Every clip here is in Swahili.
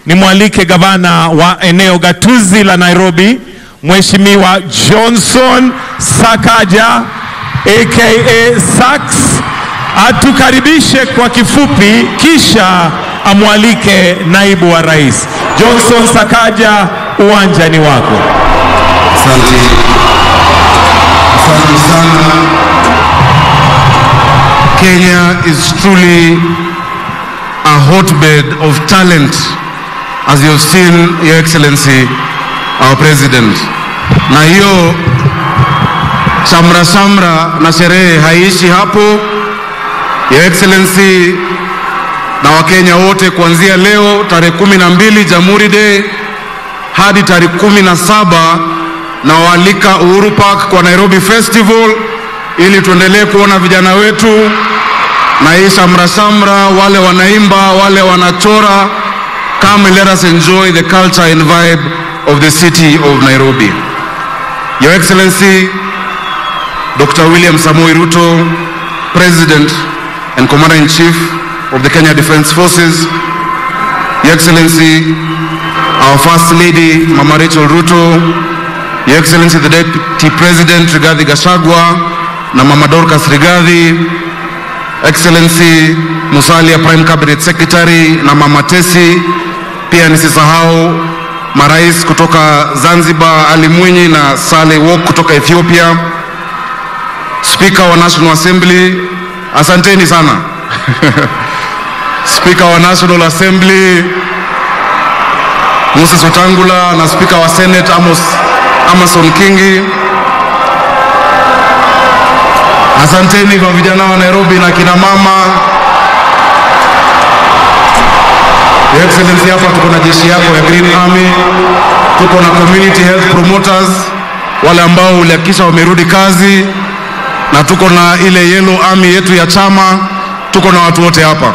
nimwalike gavana wa eneo gatuzi la Nairobi, Mheshimiwa Johnson Sakaja aka Sax, atukaribishe kwa kifupi kisha amwalike naibu wa rais. Johnson Sakaja, uwanja ni wako. Asante sana. Kenya is truly a hotbed of talent, as you have seen, Your Excellency, our President. Na hiyo shamra na sherehe haishi hapo. Your Excellency na Wakenya wote, kuanzia leo tarehe 12 Jamhuri Day hadi tarehe 17 na walika Uhuru Park kwa Nairobi Festival, ili tuendelee kuona vijana wetu na hii shamra, wale wanaimba, wale wanachora. Come and let us enjoy the culture and vibe of the city of Nairobi. Your Excellency Dr. William Samoei Ruto, President and Commander-in-Chief of the Kenya Defence Forces, Your Excellency our First Lady Mama Rachel Ruto, Your Excellency the Deputy President Rigathi Gachagua na Mama Dorcas Rigathi, Excellency Musalia Prime Cabinet Secretary na Mama Tesi, pia nisisahau marais kutoka Zanzibar Ali Mwinyi na Saleh Wok kutoka Ethiopia, Speaker wa National Assembly, asanteni sana Speaker wa National Assembly Moses Wetangula na Speaker wa Senate Amason Kingi, asanteni kwa vijana wa Nairobi na kina mama. Your Excellency, hapa tuko na jeshi yako ya Green Army, tuko na community health promoters, wale ambao ulihakikisha wamerudi kazi, na tuko na ile Yellow Army yetu ya chama, tuko na watu wote hapa.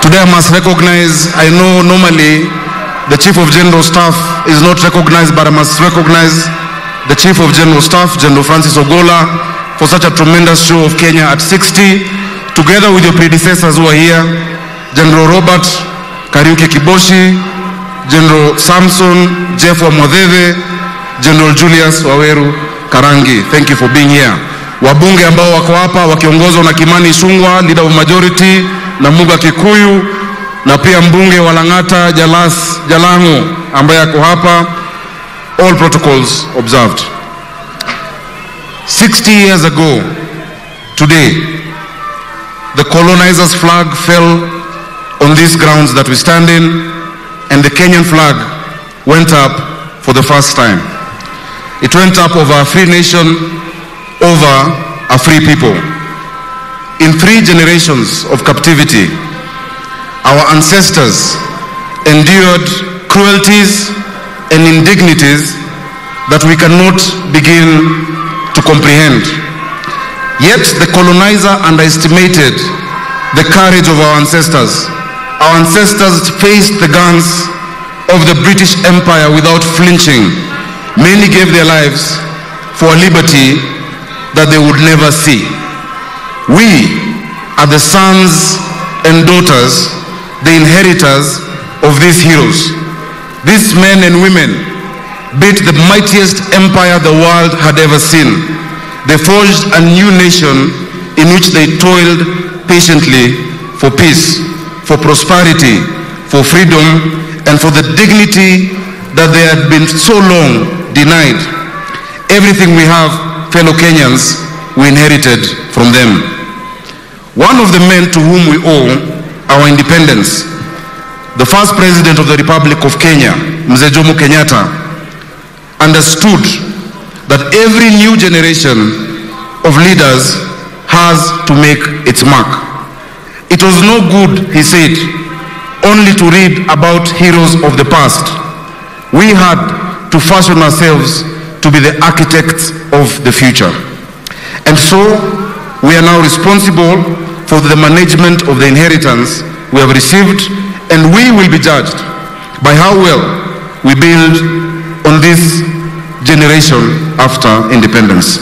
Today I must recognize, I know normally the Chief of General Staff is not recognized, but I must recognize the Chief of General Staff, General Francis Ogola, for such a tremendous show of Kenya at 60, together with your predecessors who are here, General Robert Kariuki Kiboshi, General Samson Jeff Wamwadheve, General Julius Waweru Karangi. Thank you for being here. Wabunge ambao wako hapa wakiongozwa na Kimani Ichung'wah, Leader of Majority, na Muga Kikuyu, na pia mbunge wa Lang'ata Jalango ambaye ako hapa. All protocols observed. 60 years ago today, the colonizer's flag fell on these grounds that we stand in, and the Kenyan flag went up for the first time. It went up over a free nation, over a free people. In 3 generations of captivity, our ancestors endured cruelties and indignities that we cannot begin to comprehend. Yet the colonizer underestimated the courage of our ancestors. Our ancestors faced the guns of the British Empire without flinching. Many gave their lives for a liberty that they would never see. We are the sons and daughters, the inheritors of these heroes. These men and women built the mightiest empire the world had ever seen. They forged a new nation in which they toiled patiently for peace, for prosperity, for freedom, and for the dignity that they had been so long denied. Everything we have, fellow Kenyans, we inherited from them. One of the men to whom we owe our independence, the first president of the Republic of Kenya, Mzee Jomo Kenyatta, understood that every new generation of leaders has to make its mark. It was no good, he said, only to read about heroes of the past. We had to fashion ourselves to be the architects of the future. And so, we are now responsible for the management of the inheritance we have received, and we will be judged by how well we build on this generation after independence.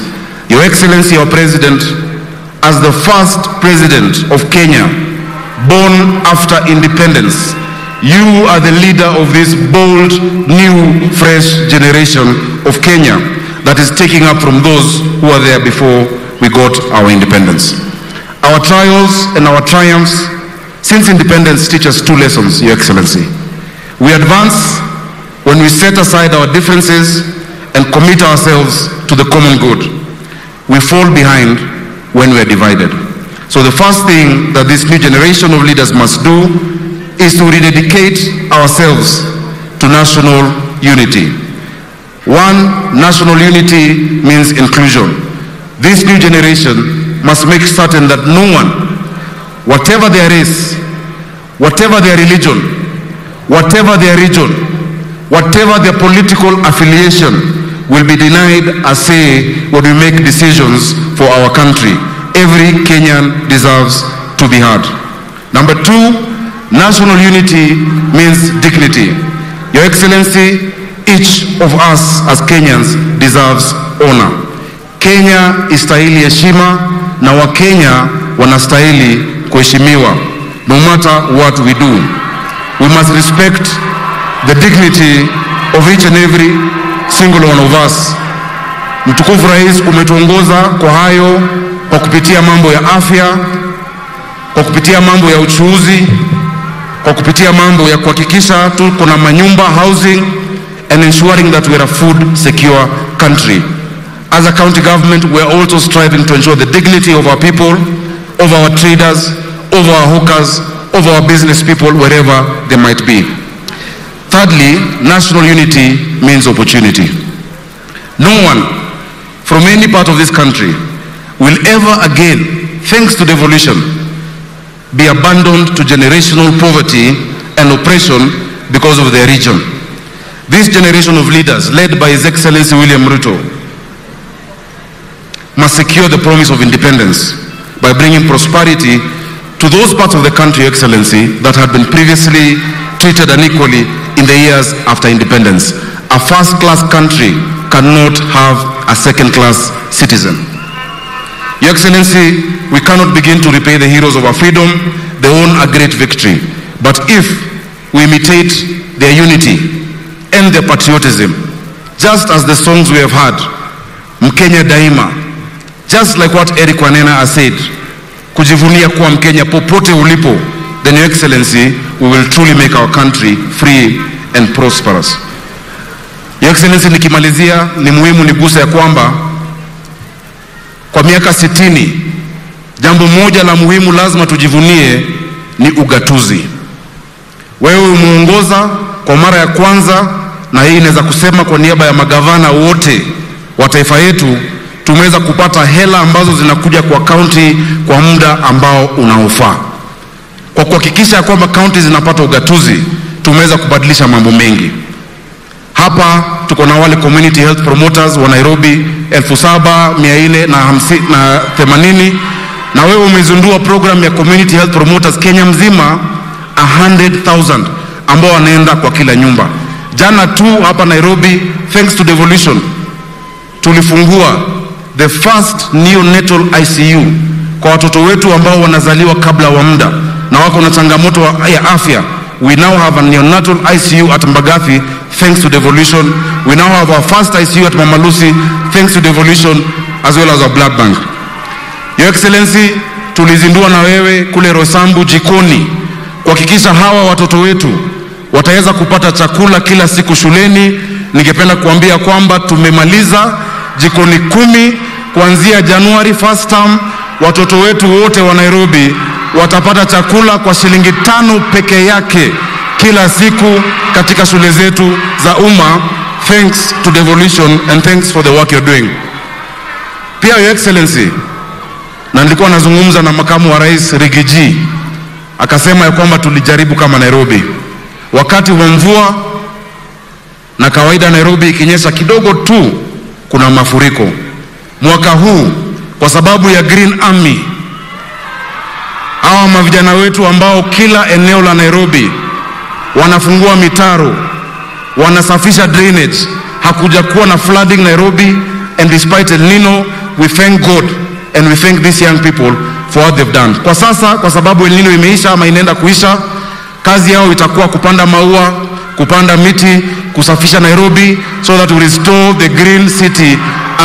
Your Excellency, our President, as the first President of Kenya, born after independence. You are the leader of this bold, new, fresh generation of Kenya that is taking up from those who were there before we got our independence. Our trials and our triumphs since independence teach us two lessons, Your Excellency. We advance when we set aside our differences and commit ourselves to the common good. We fall behind when we are divided. So the first thing that this new generation of leaders must do is to rededicate ourselves to national unity. One, national unity means inclusion. This new generation must make certain that no one, whatever their race, whatever their religion, whatever their region, whatever their political affiliation, will be denied a say when we make decisions for our country. Every Kenyan deserves to be heard. Number two, national unity means dignity. Your Excellency, each of us as Kenyans deserves honor. Kenya istahili heshima na Wakenya wanastahili kuheshimiwa, no matter what we do. We must respect the dignity of each and every single one of us. Mtukufu Rais, umetuongoza kwa hayo kwa kupitia mambo ya afya, kwa kupitia mambo ya uchuuzi, kwa kupitia mambo ya kuhakikisha tuko na manyumba, housing, and ensuring that we are a food secure country. As a county government, we are also striving to ensure the dignity of our people, of our traders, of our hawkers, of our business people, wherever they might be. Thirdly, national unity means opportunity. No one from any part of this country will ever again, thanks to devolution, be abandoned to generational poverty and oppression because of their region. This generation of leaders, led by His Excellency William RUTO, must secure the promise of independence by bringing prosperity to those parts of the country, Your Excellency, that had been previously treated unequally in the years after independence. A first-class country cannot have a second-class citizen. Your Excellency, we cannot begin to repay the heroes of our freedom. They won a great victory. But if we imitate their unity and their patriotism, just as the songs we have heard, Mkenya Daima, just like what Eric Wanena has said, kujivunia kuwa Mkenya popote ulipo, then Your Excellency, we will truly make our country free and prosperous. Your Excellency, nikimalizia, ni muhimu nigusa ya kwamba kwa miaka 60, jambo moja la muhimu lazima tujivunie ni ugatuzi. Wewe umeongoza kwa mara ya kwanza, na hii inaweza kusema kwa niaba ya magavana wote wa taifa yetu, tumeweza kupata hela ambazo zinakuja kwa county kwa muda ambao unaofaa. Kwa kuhakikisha kwamba county zinapata ugatuzi, tumeweza kubadilisha mambo mengi. Hapa tuko na wale community health promoters wa Nairobi 7,480, na wewe umezindua program ya community health promoters Kenya mzima 100,000 ambao wanaenda kwa kila nyumba. Jana tu hapa Nairobi, thanks to devolution, tulifungua the first neonatal ICU kwa watoto wetu ambao wanazaliwa kabla wa muda na wako na changamoto ya afya. We now have a neonatal ICU at Mbagathi thanks to devolution. We now have our first ICU at Mama Lucy thanks to devolution, as well as our blood bank. Your Excellency, tulizindua na wewe kule Rosambu jikoni kuhakikisha hawa watoto wetu wataweza kupata chakula kila siku shuleni. Ningependa kuambia kwamba tumemaliza jikoni 10 kuanzia January first term. Watoto wetu wote wa Nairobi watapata chakula kwa shilingi 5 peke yake kila siku katika shule zetu za umma, thanks to devolution and thanks for the work you're doing. Pia Your Excellency, na nilikuwa nazungumza na makamu wa rais Rigiji, akasema ya kwamba tulijaribu kama Nairobi wakati wa mvua, na kawaida Nairobi ikinyesha kidogo tu kuna mafuriko. Mwaka huu kwa sababu ya Green Army, hawa mavijana wetu ambao kila eneo la Nairobi wanafungua mitaro, wanasafisha drainage, hakuja kuwa na flooding Nairobi. And despite El Nino, we thank God and we thank these young people for what they've done. Kwa sasa, kwa sababu El Nino imeisha ama inaenda kuisha, kazi yao itakuwa kupanda maua, kupanda miti, kusafisha Nairobi, so that we restore the green city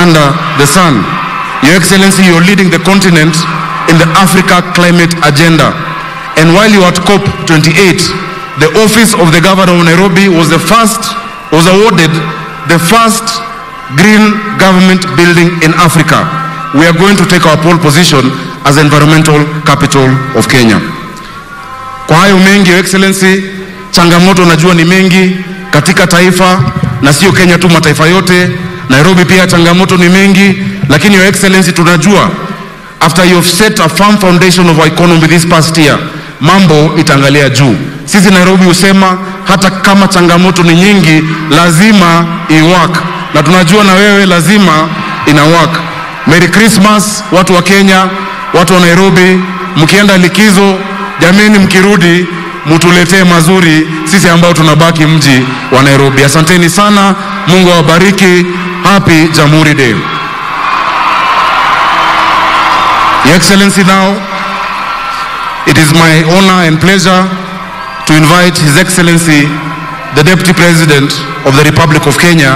under the sun. Your Excellency, you're leading the continent in the Africa climate agenda. And while you were at COP28, the office of the governor of Nairobi was awarded the first green government building in Africa. We are going to take our pole position as environmental capital of Kenya. Kwa hayo mengi, Your Excellency, changamoto najua ni mengi katika taifa, na sio Kenya tu, mataifa yote. Nairobi pia changamoto ni mengi, lakini Your Excellency, tunajua after you have set a firm foundation of our economy this past year, mambo itaangalia juu. Sisi Nairobi usema hata kama changamoto ni nyingi, lazima i-work, na tunajua na wewe lazima ina-work. Merry Christmas watu wa Kenya, watu wa Nairobi. Mkienda likizo, jameni, mkirudi mutuletee mazuri sisi ambao tunabaki mji wa Nairobi. Asanteni sana, Mungu awabariki. Happy Jamhuri Day. Your Excellency, now it is my honor and pleasure to invite His Excellency, the Deputy President of the Republic of Kenya,